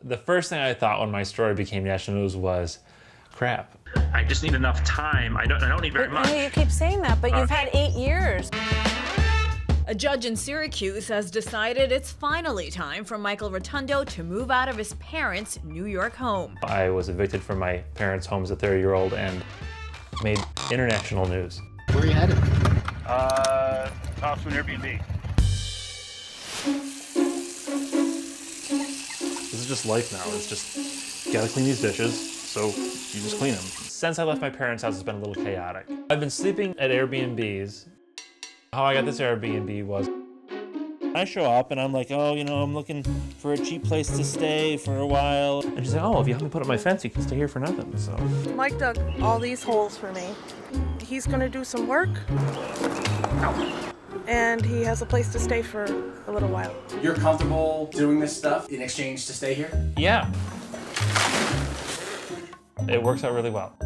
The first thing I thought when my story became national news was, crap. I just need enough time. I don't need very much. You keep saying that, but you've had 8 years. A judge in Syracuse has decided it's finally time for Michael Rotondo to move out of his parents' New York home. I was evicted from my parents' home as a 30-year-old and made international news. Where are you headed? Off to an Airbnb. This is just life now. It's just, you gotta clean these dishes, so you just clean them. Since I left my parents' house, it's been a little chaotic. I've been sleeping at Airbnbs. How I got this Airbnb was, I show up and I'm like, oh, you know, I'm looking for a cheap place to stay for a while. And she's like, oh, if you help me put up my fence, you can stay here for nothing, so. Mike dug all these holes for me. He's gonna do some work. And he has a place to stay for a little while. You're comfortable doing this stuff in exchange to stay here? Yeah. It works out really well.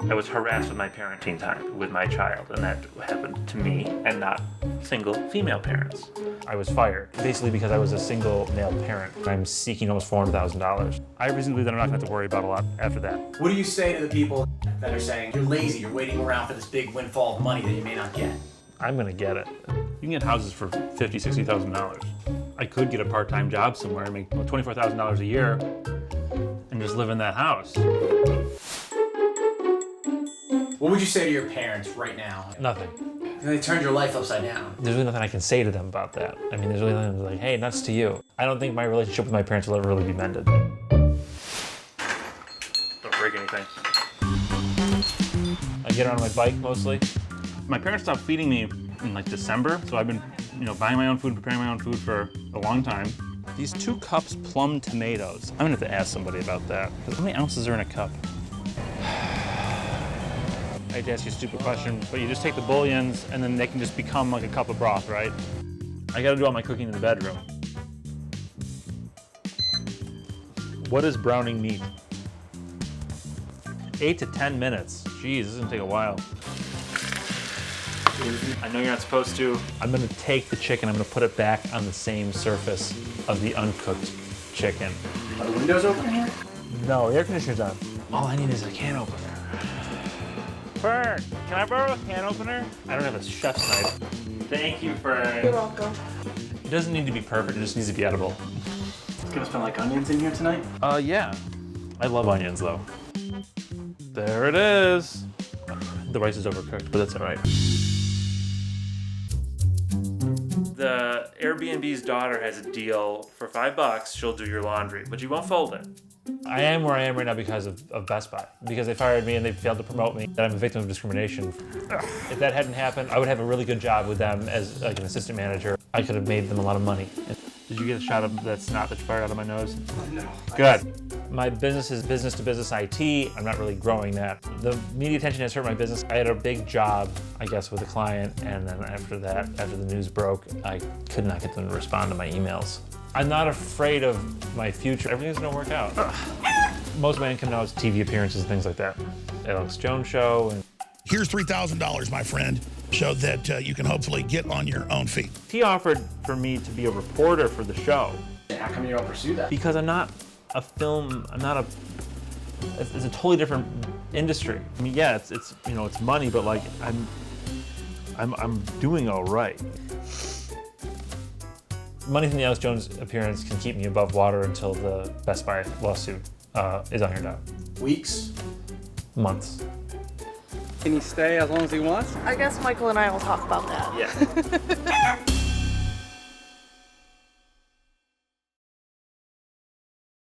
I was harassed with my parenting time with my child, and that happened to me and not single female parents. I was fired, basically because I was a single male parent. I'm seeking almost $400,000. I reasonably believe that I'm not going to have to worry about a lot after that. What do you say to the people that are saying you're lazy, you're waiting around for this big windfall of money that you may not get? I'm going to get it. You can get houses for $50,000, $60,000. I could get a part-time job somewhere and make $24,000 a year and just live in that house. What would you say to your parents right now? Nothing. They turned your life upside down. There's really nothing I can say to them about that. I mean, there's really nothing like, hey, nuts to you. I don't think my relationship with my parents will ever really be mended. Don't break anything. I get around on my bike mostly. My parents stopped feeding me in like December, so I've been, buying my own food, preparing my own food for a long time. These 2 cups plum tomatoes. I'm gonna have to ask somebody about that. How many ounces are in a cup? I hate to ask you a stupid question, but you just take the bouillons and then they can just become like a cup of broth, right? I gotta do all my cooking in the bedroom. What is browning meat? 8 to 10 minutes. Jeez, this is gonna take a while. I know you're not supposed to. I'm gonna take the chicken, I'm gonna put it back on the same surface of the uncooked chicken. Are the windows open here? No, the air conditioner's on. All I need is a can opener. Fern, can I borrow a can opener? I don't have a chef's knife. Thank you, Fern. You're welcome. It doesn't need to be perfect, it just needs to be edible. It's gonna smell like onions in here tonight? Yeah. I love onions, though. There it is. The rice is overcooked, but that's all right. The Airbnb's daughter has a deal for $5. She'll do your laundry, but you won't fold it. I am where I am right now because of Best Buy. Because they fired me and they failed to promote me. That I'm a victim of discrimination. If that hadn't happened, I would have a really good job with them as like an assistant manager. I could have made them a lot of money. Did you get a shot of that snot that fired out of my nose? No. Good. My business is business-to-business IT. I'm not really growing that. The media attention has hurt my business. I had a big job, I guess, with a client, and then after that, after the news broke, I could not get them to respond to my emails. I'm not afraid of my future. Everything's gonna work out. Most of my income now is TV appearances and things like that. Alex Jones Show. And here's $3,000, my friend, so that you can hopefully get on your own feet. He offered for me to be a reporter for the show. How come you don't pursue that? Because I'm not a film, it's a totally different industry. I mean, yeah, it's money, but like I'm doing all right. Money from the Alex Jones appearance can keep me above water until the Best Buy lawsuit is ironed out. Weeks? Months. Can he stay as long as he wants? I guess Michael and I will talk about that. Yeah.